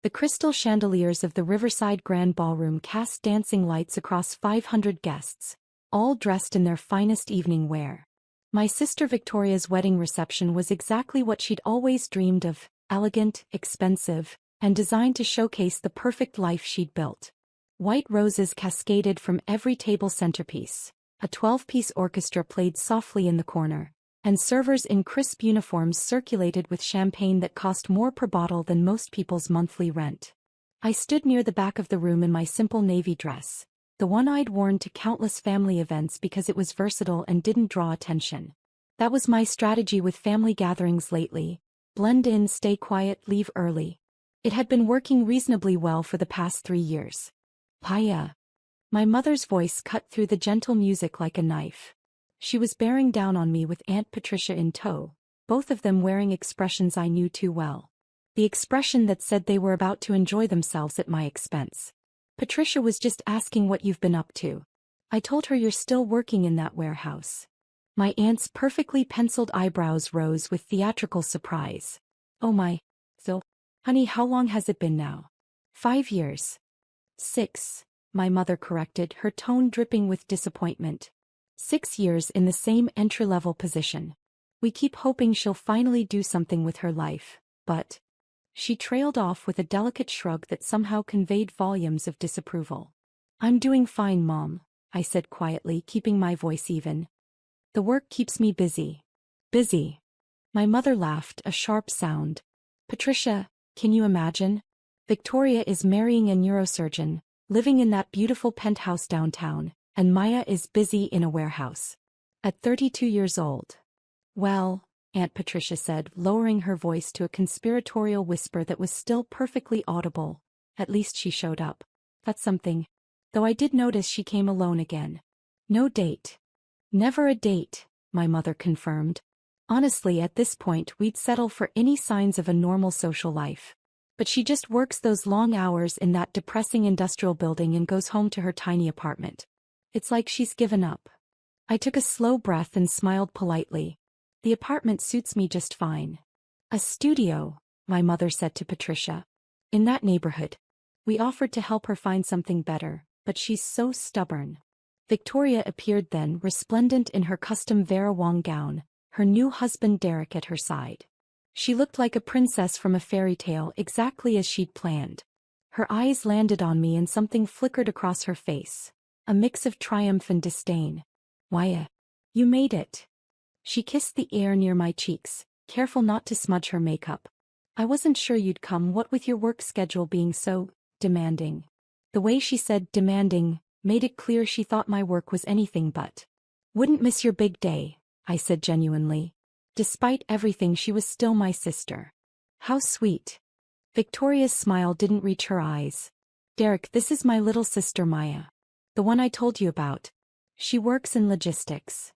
The crystal chandeliers of the Riverside Grand Ballroom cast dancing lights across 500 guests, all dressed in their finest evening wear. My sister Victoria's wedding reception was exactly what she'd always dreamed of, elegant, expensive, and designed to showcase the perfect life she'd built. White roses cascaded from every table centerpiece. A 12-piece orchestra played softly in the corner, and servers in crisp uniforms circulated with champagne that cost more per bottle than most people's monthly rent. I stood near the back of the room in my simple navy dress, the one I'd worn to countless family events because it was versatile and didn't draw attention. That was my strategy with family gatherings lately: blend in, stay quiet, leave early. It had been working reasonably well for the past 3 years. Paya. My mother's voice cut through the gentle music like a knife. She was bearing down on me with Aunt Patricia in tow, both of them wearing expressions I knew too well. The expression that said they were about to enjoy themselves at my expense. Patricia was just asking what you've been up to. I told her you're still working in that warehouse. My aunt's perfectly penciled eyebrows rose with theatrical surprise. Oh my. So, honey, how long has it been now? 5 years. 6. My mother corrected, her tone dripping with disappointment. 6 years in the same entry-level position. We keep hoping she'll finally do something with her life, but... She trailed off with a delicate shrug that somehow conveyed volumes of disapproval. I'm doing fine, Mom, I said quietly, keeping my voice even. The work keeps me busy. Busy. My mother laughed, a sharp sound. Patricia, can you imagine? Victoria is marrying a neurosurgeon, living in that beautiful penthouse downtown, and Maya is busy in a warehouse. At 32 years old. Well, Aunt Patricia said, lowering her voice to a conspiratorial whisper that was still perfectly audible, at least she showed up. That's something. Though I did notice she came alone again. No date. Never a date, my mother confirmed. Honestly, at this point we'd settle for any signs of a normal social life. But she just works those long hours in that depressing industrial building and goes home to her tiny apartment. It's like she's given up. I took a slow breath and smiled politely. The apartment suits me just fine. A studio, my mother said to Patricia. In that neighborhood. We offered to help her find something better, but she's so stubborn. Victoria appeared then, resplendent in her custom Vera Wang gown, her new husband Derek at her side. She looked like a princess from a fairy tale, exactly as she'd planned. Her eyes landed on me and something flickered across her face. A mix of triumph and disdain. Why, you made it. She kissed the air near my cheeks, careful not to smudge her makeup. I wasn't sure you'd come, what with your work schedule being so demanding. The way she said demanding made it clear she thought my work was anything but. Wouldn't miss your big day, I said genuinely. Despite everything, she was still my sister. How sweet. Victoria's smile didn't reach her eyes. Derek, this is my little sister Maya. The one I told you about. She works in logistics.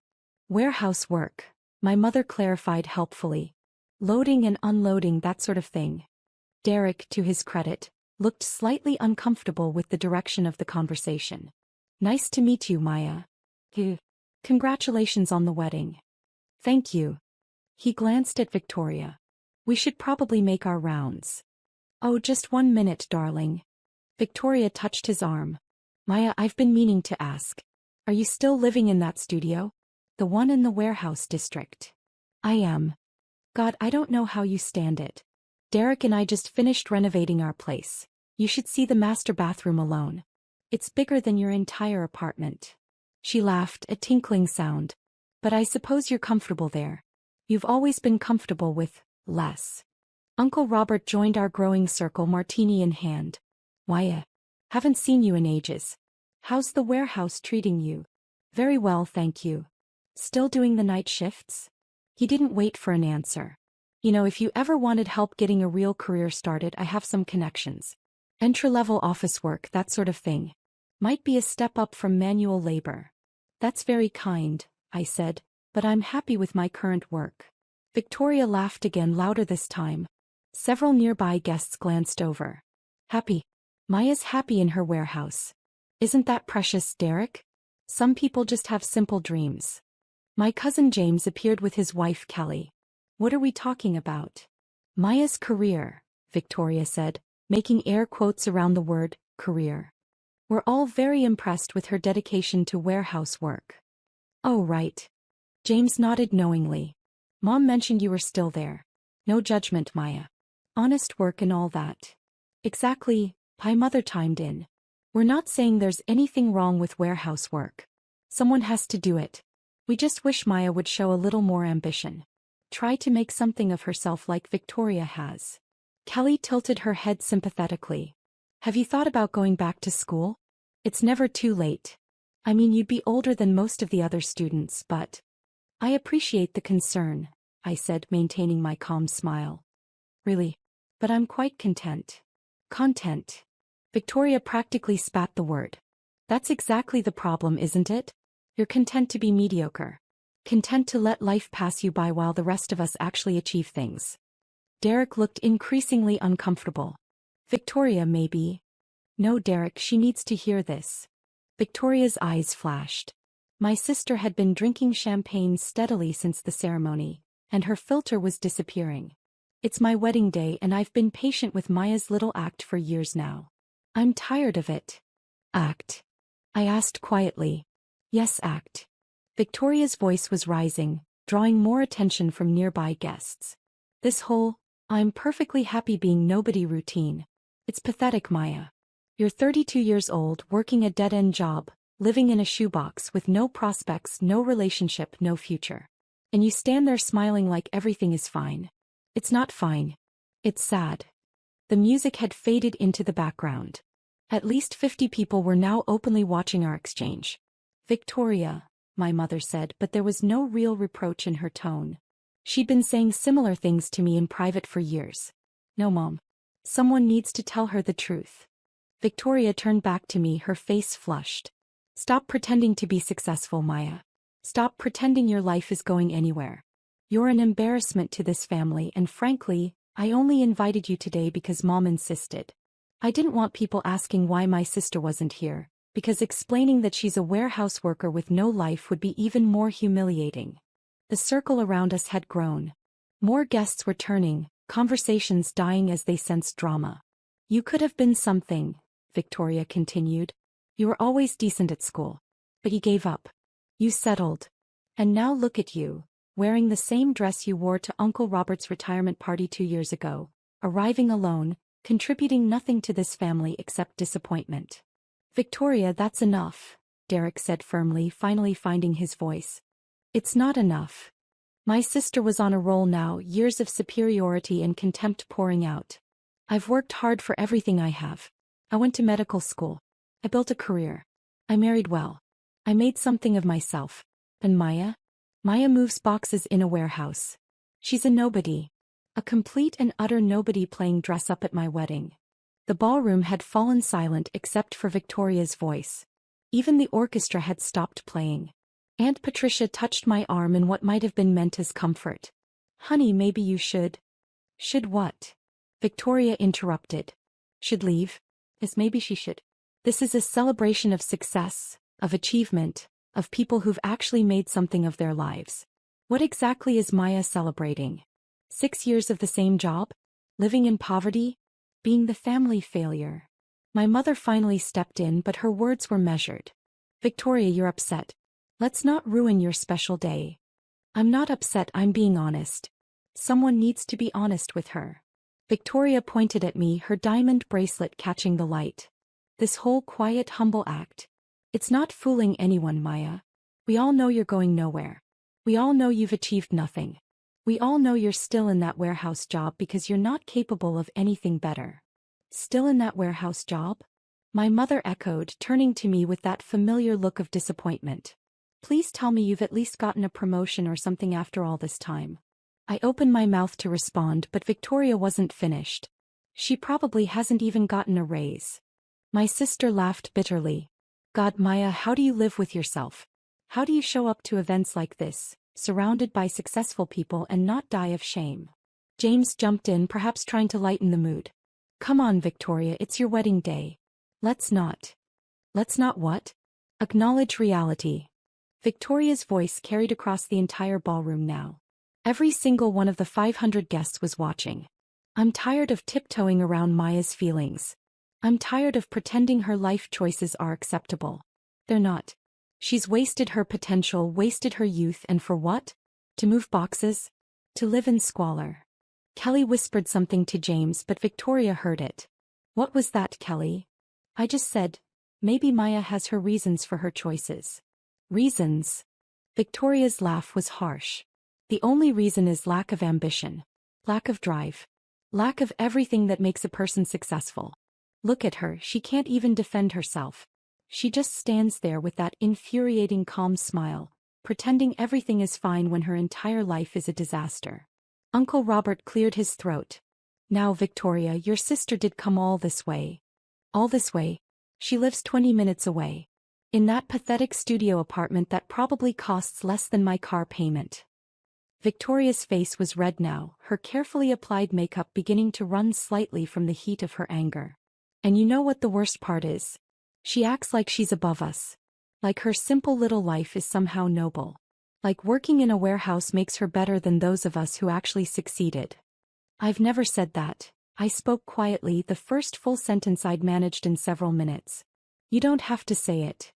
Warehouse work, my mother clarified helpfully. Loading and unloading, that sort of thing. Derek, to his credit, looked slightly uncomfortable with the direction of the conversation. Nice to meet you, Maya. Congratulations on the wedding. Thank you. He glanced at Victoria. We should probably make our rounds. Oh, just 1 minute, darling. Victoria touched his arm. Maya, I've been meaning to ask. Are you still living in that studio? The one in the warehouse district. I am. God, I don't know how you stand it. Derek and I just finished renovating our place. You should see the master bathroom alone. It's bigger than your entire apartment. She laughed, a tinkling sound. But I suppose you're comfortable there. You've always been comfortable with less. Uncle Robert joined our growing circle, martini in hand. Why, haven't seen you in ages. How's the warehouse treating you? Very well, thank you. Still doing the night shifts? He didn't wait for an answer. You know, if you ever wanted help getting a real career started, I have some connections. Entry-level office work, that sort of thing. Might be a step up from manual labor. That's very kind, I said, but I'm happy with my current work. Victoria laughed again, louder this time. Several nearby guests glanced over. Happy. Maya's happy in her warehouse. Isn't that precious, Derek? Some people just have simple dreams. My cousin James appeared with his wife Kelly. What are we talking about? Maya's career, Victoria said, making air quotes around the word career. We're all very impressed with her dedication to warehouse work. Oh, right. James nodded knowingly. Mom mentioned you were still there. No judgment, Maya. Honest work and all that. Exactly, my mother chimed in. We're not saying there's anything wrong with warehouse work. Someone has to do it. We just wish Maya would show a little more ambition. Try to make something of herself like Victoria has. Kelly tilted her head sympathetically. Have you thought about going back to school? It's never too late. I mean, you'd be older than most of the other students, but... I appreciate the concern, I said, maintaining my calm smile. Really? But I'm quite content. Content. Victoria practically spat the word. That's exactly the problem, isn't it? You're content to be mediocre. Content to let life pass you by while the rest of us actually achieve things. Derek looked increasingly uncomfortable. Victoria, maybe. No, Derek, she needs to hear this. Victoria's eyes flashed. My sister had been drinking champagne steadily since the ceremony, and her filter was disappearing. It's my wedding day and I've been patient with Maya's little act for years now. I'm tired of it. Act? I asked quietly. Yes, act. Victoria's voice was rising, drawing more attention from nearby guests. This whole, I'm perfectly happy being nobody routine. It's pathetic, Maya. You're 32 years old, working a dead-end job, living in a shoebox with no prospects, no relationship, no future. And you stand there smiling like everything is fine. It's not fine. It's sad. The music had faded into the background. At least 50 people were now openly watching our exchange. Victoria, my mother said, but there was no real reproach in her tone. She'd been saying similar things to me in private for years. No, Mom. Someone needs to tell her the truth. Victoria turned back to me, her face flushed. Stop pretending to be successful, Maya. Stop pretending your life is going anywhere. You're an embarrassment to this family, and frankly, I only invited you today because Mom insisted. I didn't want people asking why my sister wasn't here, because explaining that she's a warehouse worker with no life would be even more humiliating. The circle around us had grown. More guests were turning, conversations dying as they sensed drama. You could have been something, Victoria continued. You were always decent at school. But you gave up. You settled. And now look at you, wearing the same dress you wore to Uncle Robert's retirement party 2 years ago, arriving alone, contributing nothing to this family except disappointment. Victoria, that's enough, Derek said firmly, finally finding his voice. It's not enough. My sister was on a roll now, years of superiority and contempt pouring out. I've worked hard for everything I have. I went to medical school. I built a career. I married well. I made something of myself. And Maya? Maya moves boxes in a warehouse. She's a nobody. A complete and utter nobody playing dress-up at my wedding. The ballroom had fallen silent except for Victoria's voice. Even the orchestra had stopped playing. Aunt Patricia touched my arm in what might have been meant as comfort. Honey, maybe you should. Should what? Victoria interrupted. Should leave? Yes, maybe she should. This is a celebration of success, of achievement, of people who've actually made something of their lives. What exactly is Maya celebrating? 6 years of the same job? Living in poverty? Being the family failure? My mother finally stepped in, but her words were measured. Victoria, you're upset. Let's not ruin your special day. I'm not upset, I'm being honest. Someone needs to be honest with her. Victoria pointed at me, her diamond bracelet catching the light. This whole quiet, humble act. It's not fooling anyone, Maya. We all know you're going nowhere. We all know you've achieved nothing. We all know you're still in that warehouse job because you're not capable of anything better. Still in that warehouse job? My mother echoed, turning to me with that familiar look of disappointment. Please tell me you've at least gotten a promotion or something after all this time. I opened my mouth to respond, but Victoria wasn't finished. She probably hasn't even gotten a raise. My sister laughed bitterly. God, Maya, how do you live with yourself? How do you show up to events like this, surrounded by successful people, and not die of shame? James jumped in, perhaps trying to lighten the mood. Come on, Victoria, it's your wedding day. Let's not what? Acknowledge reality. Victoria's voice carried across the entire ballroom now. Every single one of the 500 guests was watching. I'm tired of tiptoeing around Maya's feelings. I'm tired of pretending her life choices are acceptable. They're not. She's wasted her potential, wasted her youth, and for what? To move boxes? To live in squalor. Kelly whispered something to James, but Victoria heard it. What was that, Kelly? I just said, maybe Maya has her reasons for her choices. Reasons? Victoria's laugh was harsh. The only reason is lack of ambition. Lack of drive. Lack of everything that makes a person successful. Look at her, she can't even defend herself. She just stands there with that infuriating calm smile, pretending everything is fine when her entire life is a disaster. Uncle Robert cleared his throat. Now, Victoria, your sister did come all this way. All this way? She lives 20 minutes away. In that pathetic studio apartment that probably costs less than my car payment. Victoria's face was red now, her carefully applied makeup beginning to run slightly from the heat of her anger. And you know what the worst part is? She acts like she's above us. Like her simple little life is somehow noble. Like working in a warehouse makes her better than those of us who actually succeeded. I've never said that. I spoke quietly, the first full sentence I'd managed in several minutes. You don't have to say it.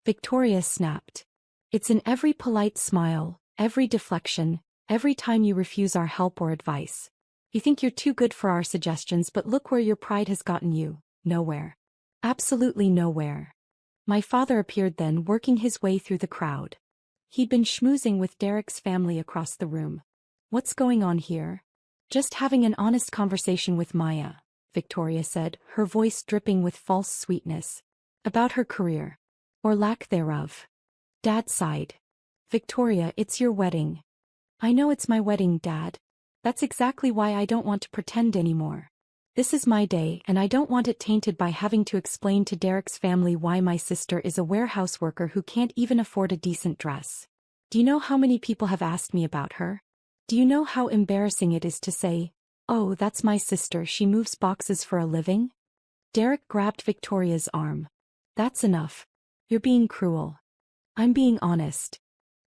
Victoria snapped. It's in every polite smile, every deflection, every time you refuse our help or advice. You think you're too good for our suggestions, but look where your pride has gotten you. Nowhere. Absolutely nowhere. My father appeared then, working his way through the crowd. He'd been schmoozing with Derek's family across the room. What's going on here? Just having an honest conversation with Maya, Victoria said, her voice dripping with false sweetness. About her career. Or lack thereof. Dad sighed. Victoria, it's your wedding. I know it's my wedding, Dad. That's exactly why I don't want to pretend anymore. This is my day, and I don't want it tainted by having to explain to Derek's family why my sister is a warehouse worker who can't even afford a decent dress. Do you know how many people have asked me about her? Do you know how embarrassing it is to say, oh, that's my sister, she moves boxes for a living? Derek grabbed Victoria's arm. That's enough. You're being cruel. I'm being honest.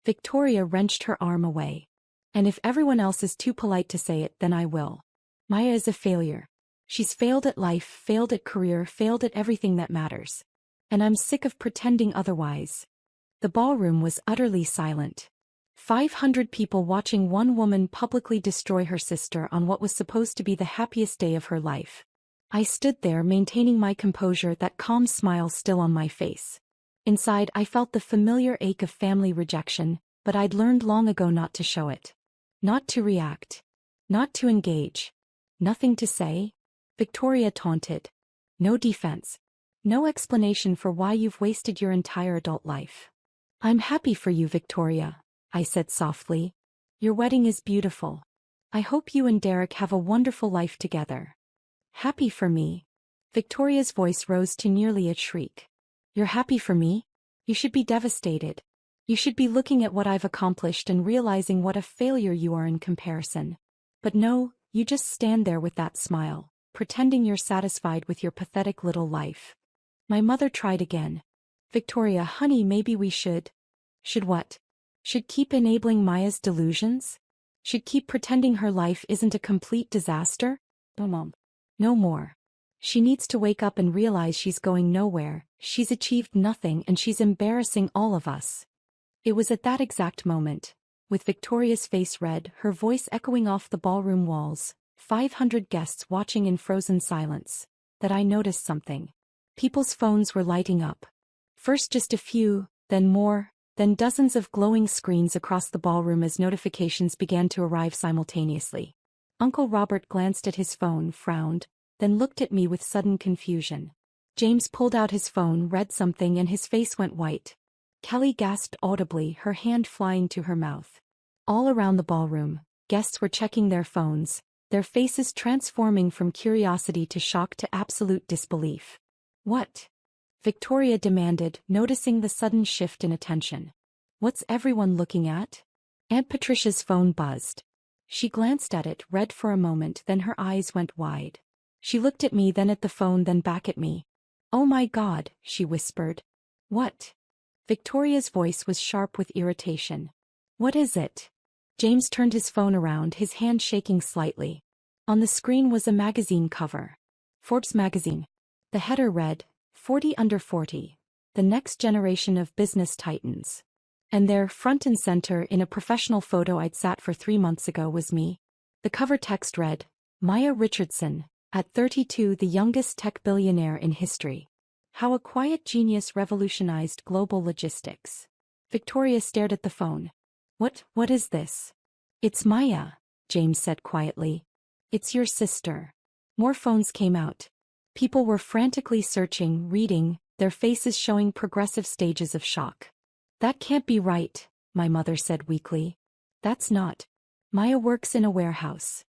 Victoria wrenched her arm away. And if everyone else is too polite to say it, then I will. Maya is a failure. She's failed at life, failed at career, failed at everything that matters. And I'm sick of pretending otherwise. The ballroom was utterly silent. 500 people watching one woman publicly destroy her sister on what was supposed to be the happiest day of her life. I stood there maintaining my composure, that calm smile still on my face. Inside, I felt the familiar ache of family rejection, but I'd learned long ago not to show it. Not to react. Not to engage. Nothing to say? Victoria taunted. No defense. No explanation for why you've wasted your entire adult life. I'm happy for you, Victoria, I said softly. Your wedding is beautiful. I hope you and Derek have a wonderful life together. Happy for me? Victoria's voice rose to nearly a shriek. You're happy for me? You should be devastated. You should be looking at what I've accomplished and realizing what a failure you are in comparison. But no, you just stand there with that smile, pretending you're satisfied with your pathetic little life. My mother tried again. Victoria, honey, maybe we should. Should what? Should keep enabling Maya's delusions? Should keep pretending her life isn't a complete disaster? No, Mom. No more. She needs to wake up and realize she's going nowhere, she's achieved nothing, and she's embarrassing all of us. It was at that exact moment, with Victoria's face red, her voice echoing off the ballroom walls, 500 guests watching in frozen silence, that I noticed something. People's phones were lighting up. First just a few, then more, then dozens of glowing screens across the ballroom as notifications began to arrive simultaneously. Uncle Robert glanced at his phone, frowned, then looked at me with sudden confusion. James pulled out his phone, read something, and his face went white. Kelly gasped audibly, her hand flying to her mouth. All around the ballroom, guests were checking their phones, their faces transforming from curiosity to shock to absolute disbelief. What? Victoria demanded, noticing the sudden shift in attention. What's everyone looking at? Aunt Patricia's phone buzzed. She glanced at it, read for a moment, then her eyes went wide. She looked at me, then at the phone, then back at me. Oh my God, she whispered. What? Victoria's voice was sharp with irritation. What is it? James turned his phone around, his hand shaking slightly. On the screen was a magazine cover. Forbes magazine. The header read, 40 under 40. The next generation of business titans. And there, front and center in a professional photo I'd sat for 3 months ago was me. The cover text read, Maya Richardson, at 32 the youngest tech billionaire in history. How a quiet genius revolutionized global logistics. Victoria stared at the phone. What is this? It's Maya, James said quietly. It's your sister. More phones came out. People were frantically searching, reading, their faces showing progressive stages of shock. That can't be right, my mother said weakly. That's not. Maya works in a warehouse.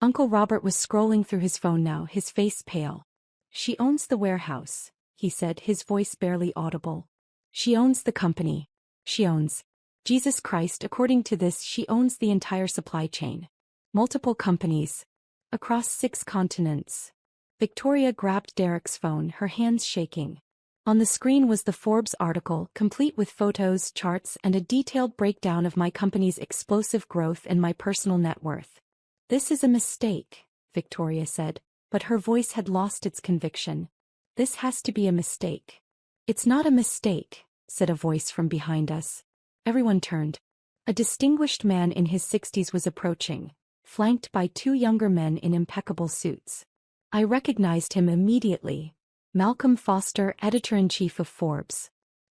Uncle Robert was scrolling through his phone now, his face pale. She owns the warehouse, he said, his voice barely audible. She owns the company. She owns. Jesus Christ, according to this, she owns the entire supply chain. Multiple companies. Across 6 continents. Victoria grabbed Derek's phone, her hands shaking. On the screen was the Forbes article, complete with photos, charts, and a detailed breakdown of my company's explosive growth and my personal net worth. This is a mistake, Victoria said, but her voice had lost its conviction. This has to be a mistake. It's not a mistake, said a voice from behind us. Everyone turned. A distinguished man in his 60s was approaching, flanked by 2 younger men in impeccable suits. I recognized him immediately. Malcolm Foster, editor-in-chief of Forbes.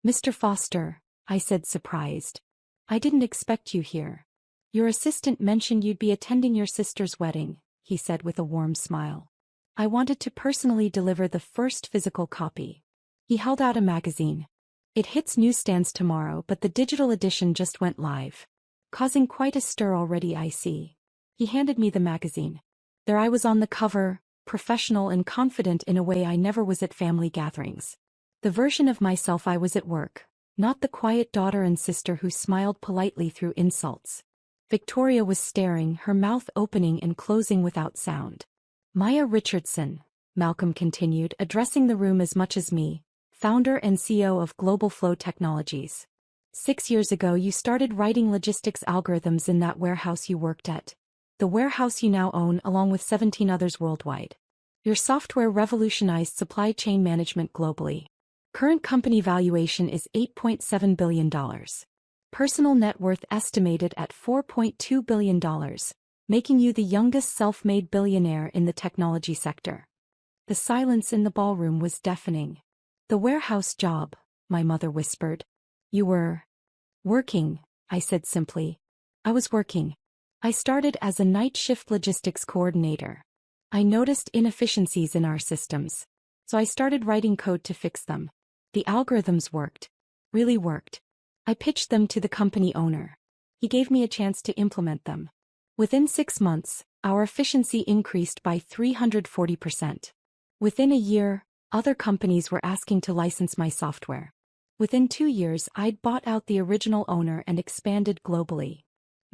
Mr. Foster, I said surprised. I didn't expect you here. Your assistant mentioned you'd be attending your sister's wedding, he said with a warm smile. I wanted to personally deliver the first physical copy. He held out a magazine. It hits newsstands tomorrow, but the digital edition just went live. Causing quite a stir already, I see. He handed me the magazine. There I was on the cover, professional and confident in a way I never was at family gatherings. The version of myself I was at work, not the quiet daughter and sister who smiled politely through insults. Victoria was staring, her mouth opening and closing without sound. Maya Richardson, Malcolm continued, addressing the room as much as me, founder and CEO of Global Flow Technologies. 6 years ago you started writing logistics algorithms in that warehouse you worked at. The warehouse you now own along with 17 others worldwide. Your software revolutionized supply chain management globally. Current company valuation is $8.7 billion. Personal net worth estimated at $4.2 billion, making you the youngest self-made billionaire in the technology sector. The silence in the ballroom was deafening. The warehouse job, my mother whispered. You were working, I said simply. I was working. I started as a night shift logistics coordinator. I noticed inefficiencies in our systems, so I started writing code to fix them. The algorithms worked. Really worked. I pitched them to the company owner. He gave me a chance to implement them. Within 6 months, our efficiency increased by 340%. Within a year, other companies were asking to license my software. Within 2 years, I'd bought out the original owner and expanded globally.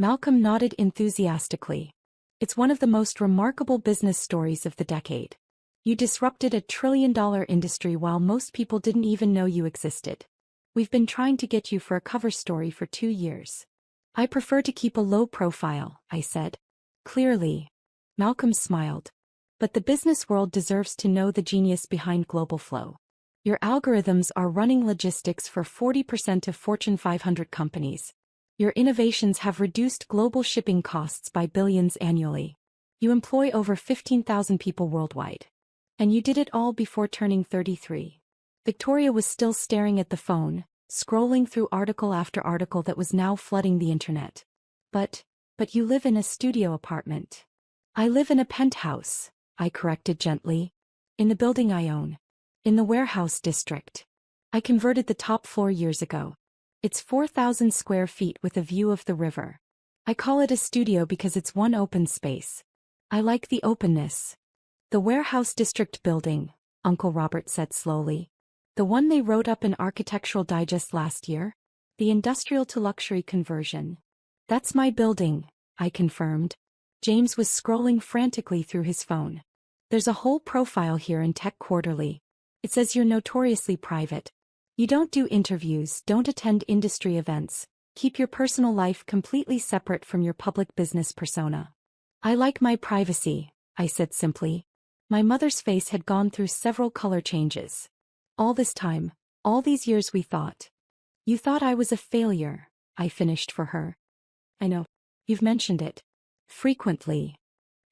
Malcolm nodded enthusiastically. It's one of the most remarkable business stories of the decade. You disrupted a $1 trillion industry while most people didn't even know you existed. We've been trying to get you for a cover story for 2 years. I prefer to keep a low profile, I said. Clearly. Malcolm smiled. But the business world deserves to know the genius behind Global Flow. Your algorithms are running logistics for 40% of Fortune 500 companies. Your innovations have reduced global shipping costs by billions annually. You employ over 15,000 people worldwide. And you did it all before turning 33. Victoria was still staring at the phone, scrolling through article after article that was now flooding the internet. But you live in a studio apartment. I live in a penthouse, I corrected gently. In the building I own. In the warehouse district. I converted the top floor years ago. It's 4,000 square feet with a view of the river. I call it a studio because it's one open space. I like the openness. The warehouse district building, Uncle Robert said slowly. The one they wrote up in Architectural Digest last year? The industrial to luxury conversion. That's my building, I confirmed. James was scrolling frantically through his phone. There's a whole profile here in Tech Quarterly. It says you're notoriously private. You don't do interviews, don't attend industry events, keep your personal life completely separate from your public business persona. I like my privacy, I said simply. My mother's face had gone through several color changes. All this time, all these years we thought. You thought I was a failure, I finished for her. I know. You've mentioned it. Frequently.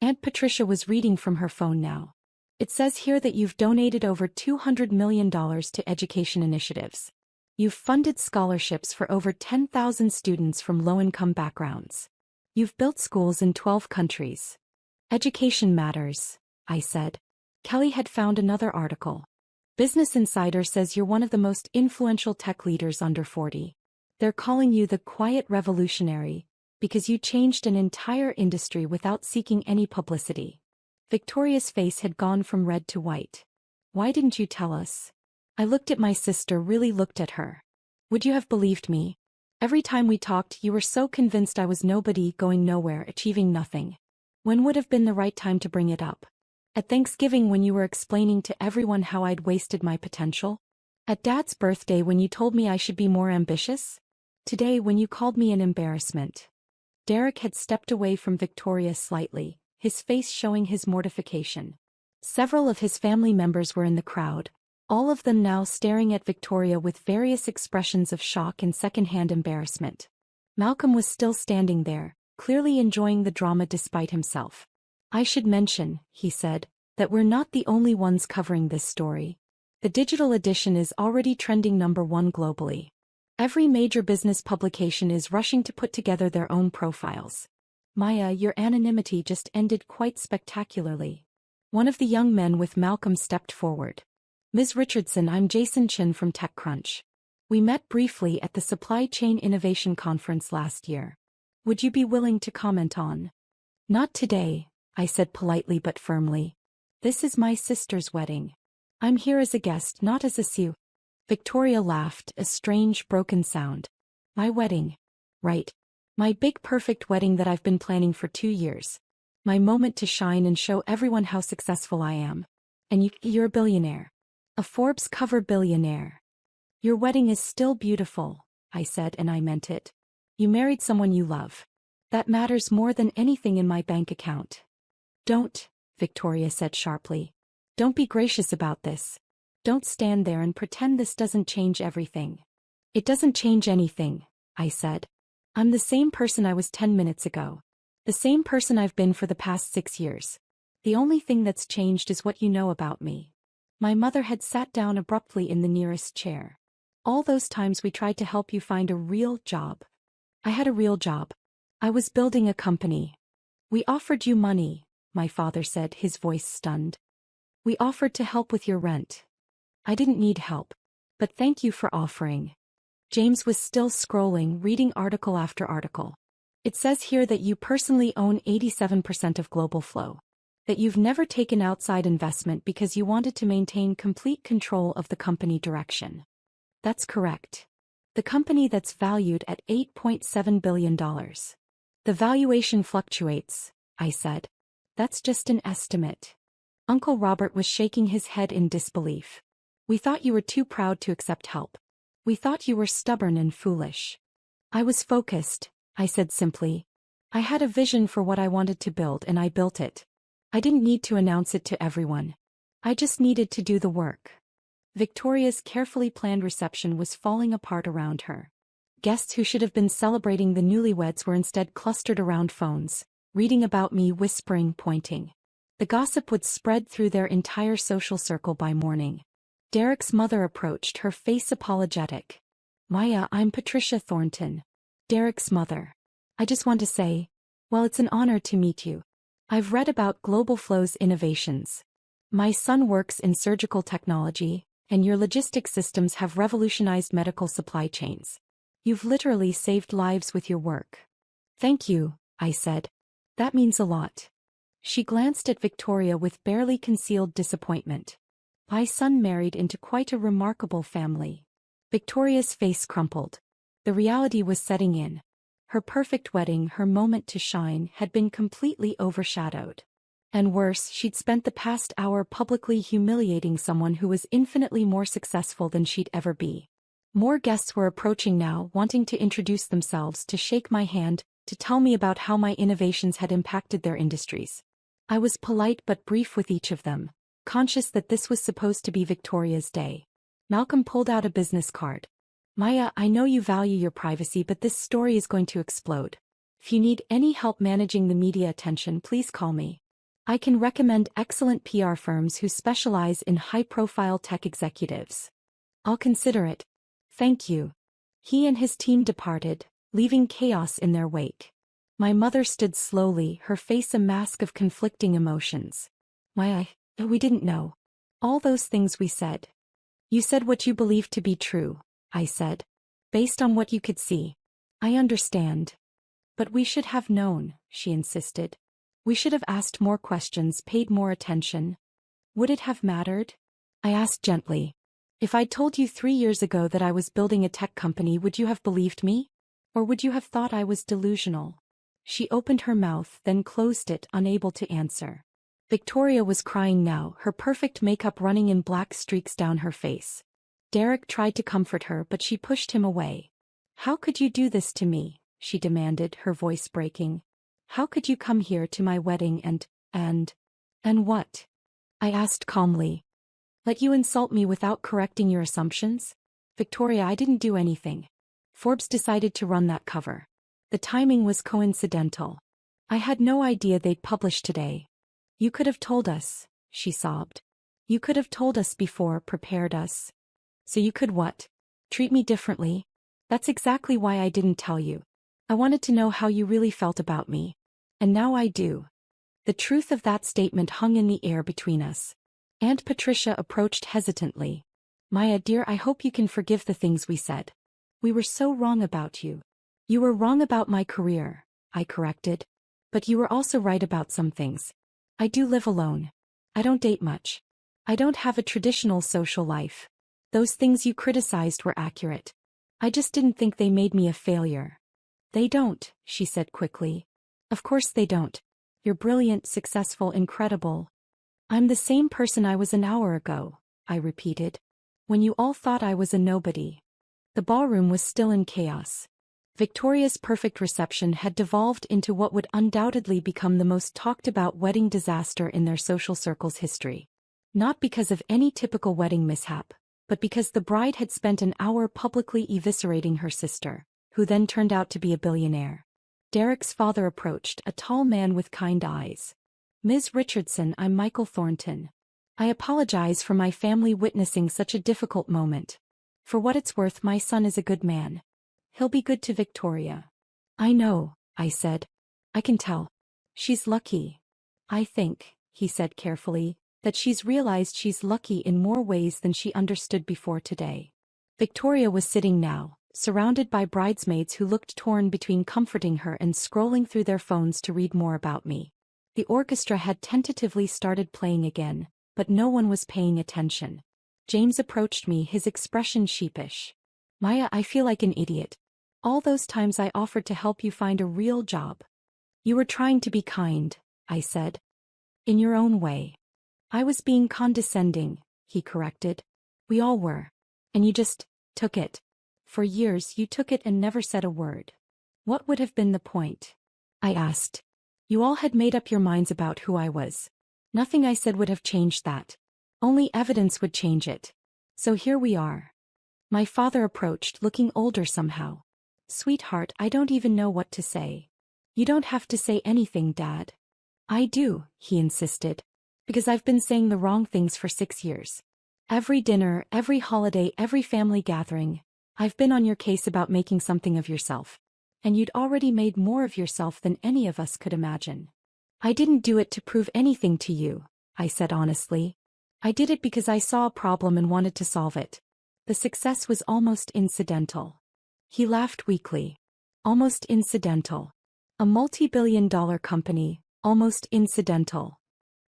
Aunt Patricia was reading from her phone now. It says here that you've donated over $200 million to education initiatives. You've funded scholarships for over 10,000 students from low-income backgrounds. You've built schools in 12 countries. Education matters, I said. Kelly had found another article. Business Insider says you're one of the most influential tech leaders under 40. They're calling you the quiet revolutionary, because you changed an entire industry without seeking any publicity. Victoria's face had gone from red to white. Why didn't you tell us? I looked at my sister, really looked at her. Would you have believed me? Every time we talked, you were so convinced I was nobody, going nowhere, achieving nothing. When would have been the right time to bring it up? At Thanksgiving when you were explaining to everyone how I'd wasted my potential? At Dad's birthday when you told me I should be more ambitious? Today when you called me an embarrassment. Derek had stepped away from Victoria slightly, his face showing his mortification. Several of his family members were in the crowd, all of them now staring at Victoria with various expressions of shock and second-hand embarrassment. Malcolm was still standing there, clearly enjoying the drama despite himself. I should mention, he said, that we're not the only ones covering this story. The digital edition is already trending #1 globally. Every major business publication is rushing to put together their own profiles. Maya, your anonymity just ended quite spectacularly. One of the young men with Malcolm stepped forward. Ms. Richardson, I'm Jason Chin from TechCrunch. We met briefly at the Supply Chain Innovation Conference last year. Would you be willing to comment on? Not today, I said politely but firmly. This is my sister's wedding. I'm here as a guest, not as a sue. Victoria laughed, a strange, broken sound. My wedding. Right. My big perfect wedding that I've been planning for 2 years. My moment to shine and show everyone how successful I am. And you're a billionaire. A Forbes cover billionaire. Your wedding is still beautiful, I said, and I meant it. You married someone you love. That matters more than anything in my bank account. Don't, Victoria said sharply. Don't be gracious about this. Don't stand there and pretend this doesn't change everything. It doesn't change anything, I said. I'm the same person I was 10 minutes ago. The same person I've been for the past 6 years. The only thing that's changed is what you know about me. My mother had sat down abruptly in the nearest chair. All those times we tried to help you find a real job. I had a real job. I was building a company. We offered you money, my father said, his voice stunned. We offered to help with your rent. I didn't need help. But thank you for offering. James was still scrolling, reading article after article. It says here that you personally own 87% of Global Flow. That you've never taken outside investment because you wanted to maintain complete control of the company direction. That's correct. The company that's valued at $8.7 billion. The valuation fluctuates, I said. That's just an estimate. Uncle Robert was shaking his head in disbelief. We thought you were too proud to accept help. We thought you were stubborn and foolish. I was focused, I said simply. I had a vision for what I wanted to build and I built it. I didn't need to announce it to everyone. I just needed to do the work. Victoria's carefully planned reception was falling apart around her. Guests who should have been celebrating the newlyweds were instead clustered around phones, reading about me, whispering, pointing. The gossip would spread through their entire social circle by morning. Derek's mother approached, her face apologetic. Maya, I'm Patricia Thornton. Derek's mother. I just want to say, well, it's an honor to meet you. I've read about Global Flow's innovations. My son works in surgical technology, and your logistics systems have revolutionized medical supply chains. You've literally saved lives with your work. Thank you, I said. That means a lot. She glanced at Victoria with barely concealed disappointment. My son married into quite a remarkable family. Victoria's face crumpled. The reality was setting in. Her perfect wedding, her moment to shine, had been completely overshadowed. And worse, she'd spent the past hour publicly humiliating someone who was infinitely more successful than she'd ever be. More guests were approaching now, wanting to introduce themselves, to shake my hand, to tell me about how my innovations had impacted their industries. I was polite but brief with each of them, conscious that this was supposed to be Victoria's day. Malcolm pulled out a business card. Maya, I know you value your privacy, but this story is going to explode. If you need any help managing the media attention, please call me. I can recommend excellent PR firms who specialize in high-profile tech executives. I'll consider it. Thank you. He and his team departed, leaving chaos in their wake. My mother stood slowly, her face a mask of conflicting emotions. Maya, we didn't know. All those things we said. You said what you believed to be true, I said. Based on what you could see. I understand. But we should have known, she insisted. We should have asked more questions, paid more attention. Would it have mattered? I asked gently. If I'd told you 3 years ago that I was building a tech company, would you have believed me? Or would you have thought I was delusional? She opened her mouth, then closed it, unable to answer. Victoria was crying now, her perfect makeup running in black streaks down her face. Derek tried to comfort her, but she pushed him away. How could you do this to me? She demanded, her voice breaking. How could you come here to my wedding and what? I asked calmly. Let you insult me without correcting your assumptions? Victoria, I didn't do anything. Forbes decided to run that cover. The timing was coincidental. I had no idea they'd publish today. You could have told us, she sobbed. You could have told us before, prepared us. So you could what? Treat me differently? That's exactly why I didn't tell you. I wanted to know how you really felt about me. And now I do. The truth of that statement hung in the air between us. Aunt Patricia approached hesitantly. Maya, dear, I hope you can forgive the things we said. We were so wrong about you. You were wrong about my career, I corrected. But you were also right about some things. I do live alone. I don't date much. I don't have a traditional social life. Those things you criticized were accurate. I just didn't think they made me a failure. They don't, she said quickly. Of course they don't. You're brilliant, successful, incredible. I'm the same person I was an hour ago, I repeated. When you all thought I was a nobody. The ballroom was still in chaos. Victoria's perfect reception had devolved into what would undoubtedly become the most talked-about wedding disaster in their social circle's history. Not because of any typical wedding mishap, but because the bride had spent an hour publicly eviscerating her sister, who then turned out to be a billionaire. Derek's father approached, a tall man with kind eyes. Ms. Richardson, I'm Michael Thornton. I apologize for my family witnessing such a difficult moment. For what it's worth, my son is a good man. He'll be good to Victoria. I know, I said. I can tell. She's lucky. I think, he said carefully, that she's realized she's lucky in more ways than she understood before today. Victoria was sitting now, surrounded by bridesmaids who looked torn between comforting her and scrolling through their phones to read more about me. The orchestra had tentatively started playing again, but no one was paying attention. James approached me, his expression sheepish. Maya, I feel like an idiot. All those times I offered to help you find a real job. You were trying to be kind, I said. In your own way. I was being condescending, he corrected. We all were. And you just took it. For years you took it and never said a word. What would have been the point? I asked. You all had made up your minds about who I was. Nothing I said would have changed that. Only evidence would change it. So here we are. My father approached, looking older somehow. Sweetheart, I don't even know what to say. You don't have to say anything, Dad. I do, he insisted. Because I've been saying the wrong things for 6 years. Every dinner, every holiday, every family gathering, I've been on your case about making something of yourself. And you'd already made more of yourself than any of us could imagine. I didn't do it to prove anything to you, I said honestly. I did it because I saw a problem and wanted to solve it. The success was almost incidental. He laughed weakly. Almost incidental. A multi-billion-dollar company, almost incidental.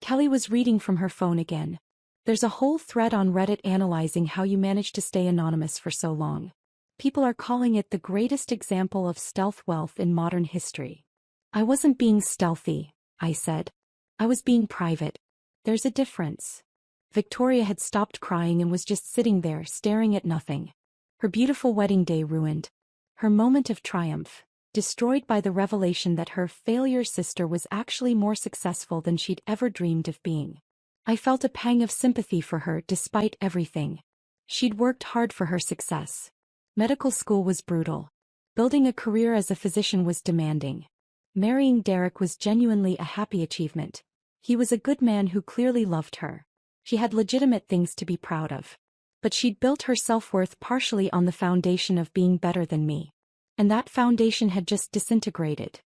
Kelly was reading from her phone again. There's a whole thread on Reddit analyzing how you managed to stay anonymous for so long. People are calling it the greatest example of stealth wealth in modern history. I wasn't being stealthy, I said. I was being private. There's a difference. Victoria had stopped crying and was just sitting there staring at nothing. Her beautiful wedding day ruined. Her moment of triumph. destroyed by the revelation that her failure sister was actually more successful than she'd ever dreamed of being. I felt a pang of sympathy for her despite everything. She'd worked hard for her success. Medical school was brutal. Building a career as a physician was demanding. Marrying Derek was genuinely a happy achievement. He was a good man who clearly loved her. She had legitimate things to be proud of. But she'd built her self-worth partially on the foundation of being better than me. And that foundation had just disintegrated.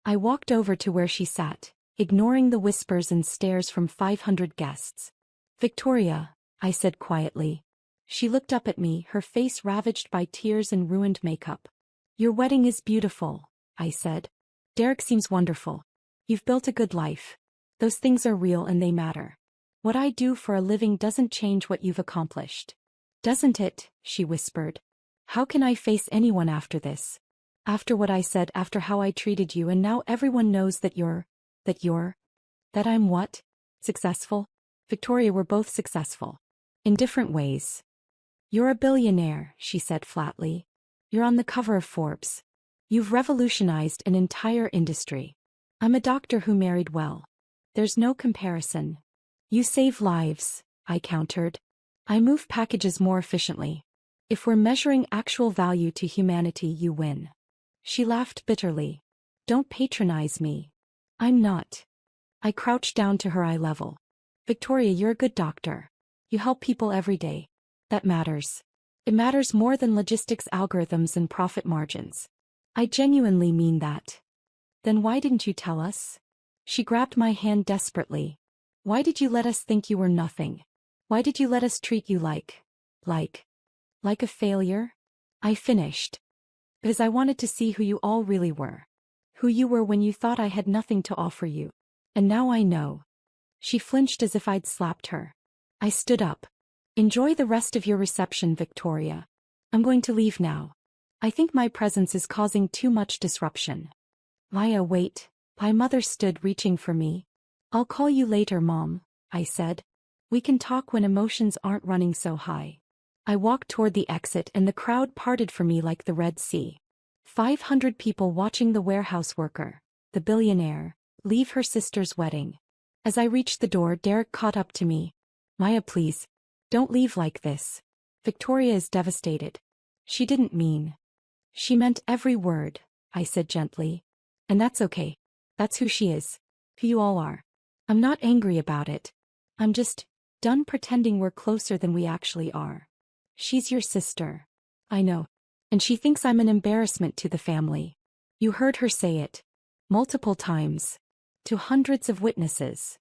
I walked over to where she sat, ignoring the whispers and stares from 500 guests. "Victoria," I said quietly. She looked up at me, her face ravaged by tears and ruined makeup. "Your wedding is beautiful," I said. "Derek seems wonderful. You've built a good life. Those things are real and they matter. What I do for a living doesn't change what you've accomplished." "Doesn't it?" she whispered. "How can I face anyone after this? After what I said, after how I treated you, and now everyone knows that I'm what? Successful?" "Victoria, we're both successful. In different ways. You're a billionaire," she said flatly. "You're on the cover of Forbes. You've revolutionized an entire industry. I'm a doctor who married well. There's no comparison. You save lives," I countered. "I move packages more efficiently. If we're measuring actual value to humanity, you win." She laughed bitterly. "Don't patronize me. I'm not." I crouched down to her eye level. "Victoria, you're a good doctor. You help people every day. That matters. It matters more than logistics, algorithms, and profit margins. I genuinely mean that." "Then why didn't you tell us?" She grabbed my hand desperately. "Why did you let us think you were nothing? Why did you let us treat you like a failure?" I finished. "Because I wanted to see who you all really were. Who you were when you thought I had nothing to offer you. And now I know." She flinched as if I'd slapped her. I stood up. "Enjoy the rest of your reception, Victoria. I'm going to leave now. I think my presence is causing too much disruption." "Maya, wait." My mother stood, reaching for me. "I'll call you later, Mom," I said. "We can talk when emotions aren't running so high." I walked toward the exit and the crowd parted for me like the Red Sea. 500 people watching the warehouse worker, the billionaire, leave her sister's wedding. As I reached the door, Derek caught up to me. "Maya, please. Don't leave like this. Victoria is devastated." "She didn't mean." "She meant every word," I said gently. "And that's okay. That's who she is. Who you all are. I'm not angry about it. I'm just done pretending we're closer than we actually are. She's your sister. I know. And she thinks I'm an embarrassment to the family. You heard her say it. Multiple times. To hundreds of witnesses."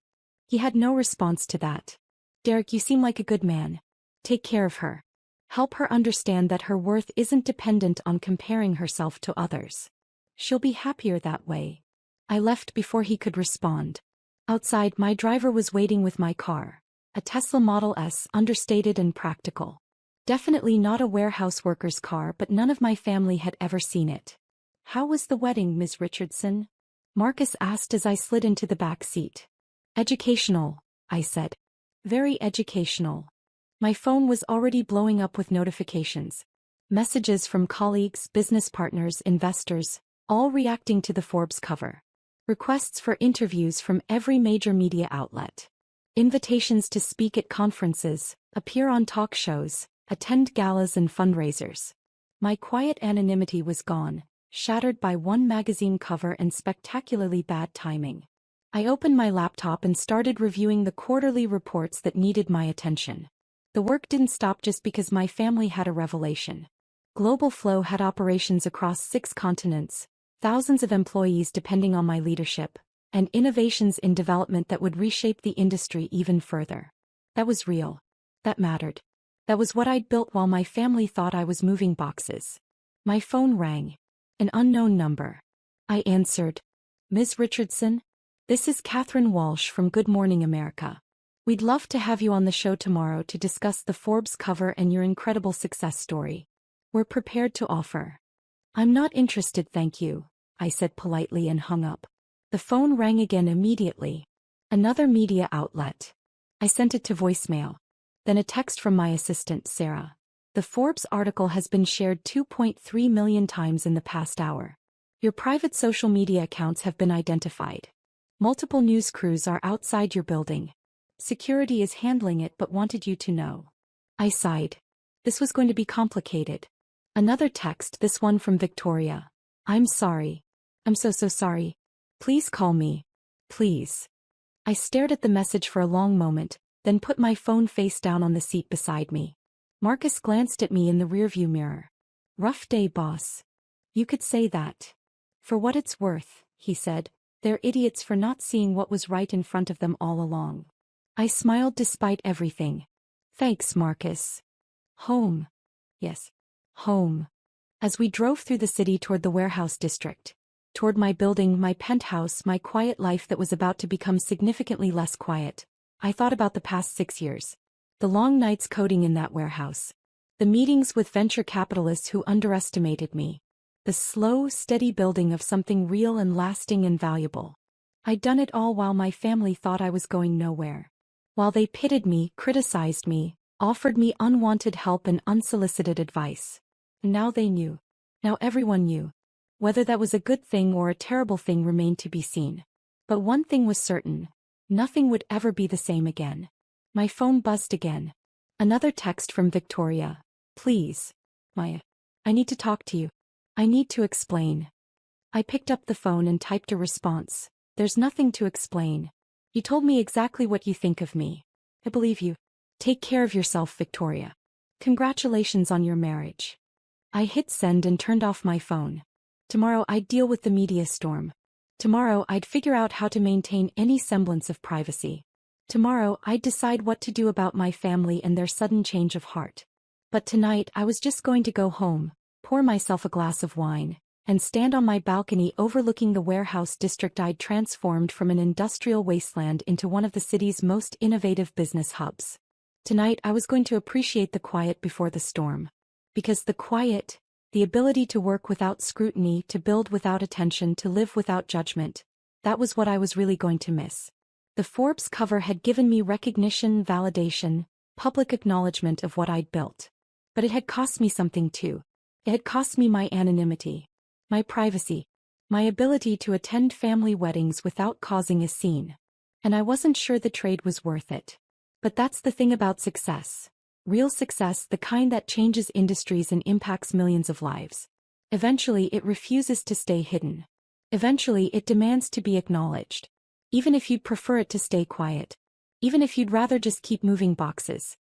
He had no response to that. "Derek, you seem like a good man. Take care of her. Help her understand that her worth isn't dependent on comparing herself to others. She'll be happier that way." I left before he could respond. Outside, my driver was waiting with my car. A Tesla Model S, understated and practical. Definitely not a warehouse worker's car, but none of my family had ever seen it. "How was the wedding, Ms. Richardson?" Marcus asked as I slid into the back seat. "Educational," I said. "Very educational." My phone was already blowing up with notifications. Messages from colleagues, business partners, investors, all reacting to the Forbes cover. Requests for interviews from every major media outlet. Invitations to speak at conferences, appear on talk shows, attend galas and fundraisers. My quiet anonymity was gone, shattered by one magazine cover and spectacularly bad timing. I opened my laptop and started reviewing the quarterly reports that needed my attention. The work didn't stop just because my family had a revelation. Global Flow had operations across 6 continents, thousands of employees depending on my leadership, and innovations in development that would reshape the industry even further. That was real. That mattered. That was what I'd built while my family thought I was moving boxes. My phone rang. An unknown number. I answered. "Ms. Richardson? This is Catherine Walsh from Good Morning America. We'd love to have you on the show tomorrow to discuss the Forbes cover and your incredible success story. We're prepared to offer." "I'm not interested, thank you," I said politely and hung up. The phone rang again immediately. Another media outlet. I sent it to voicemail. Then a text from my assistant, Sarah. "The Forbes article has been shared 2.3 million times in the past hour. Your private social media accounts have been identified. Multiple news crews are outside your building. Security is handling it but wanted you to know. I sighed. This was going to be complicated. Another text, this one from Victoria. I'm sorry. I'm so sorry. Please call me. Please. I stared at the message for a long moment, then put my phone face down on the seat beside me. Marcus glanced at me in the rearview mirror. Rough day, boss. You could say that. For what it's worth, he said, they're idiots for not seeing what was right in front of them all along. I smiled despite everything. Thanks, Marcus. Home. Yes. Home. As we drove through the city toward the warehouse district, toward my building, my penthouse, my quiet life that was about to become significantly less quiet, I thought about the past 6 years. The long nights coding in that warehouse. The meetings with venture capitalists who underestimated me. The slow, steady building of something real and lasting and valuable. I'd done it all while my family thought I was going nowhere. While they pitied me, criticized me, offered me unwanted help and unsolicited advice. Now they knew. Now everyone knew. Whether that was a good thing or a terrible thing remained to be seen. But one thing was certain. Nothing would ever be the same again. My phone buzzed again. Another text from Victoria. Please. Maya. I need to talk to you. I need to explain. I picked up the phone and typed a response. There's nothing to explain. You told me exactly what you think of me. I believe you. Take care of yourself, Victoria. Congratulations on your marriage. I hit send and turned off my phone. Tomorrow I'd deal with the media storm. Tomorrow I'd figure out how to maintain any semblance of privacy. Tomorrow I'd decide what to do about my family and their sudden change of heart. But tonight I was just going to go home, pour myself a glass of wine, and stand on my balcony overlooking the warehouse district I'd transformed from an industrial wasteland into one of the city's most innovative business hubs. Tonight I was going to appreciate the quiet before the storm. Because the quiet, the ability to work without scrutiny, to build without attention, to live without judgment, that was what I was really going to miss. The Forbes cover had given me recognition, validation, public acknowledgement of what I'd built. But it had cost me something too. It had cost me my anonymity, my privacy, my ability to attend family weddings without causing a scene. And I wasn't sure the trade was worth it. But that's the thing about success. Real success, the kind that changes industries and impacts millions of lives. Eventually it refuses to stay hidden. Eventually it demands to be acknowledged. Even if you'd prefer it to stay quiet. Even if you'd rather just keep moving boxes.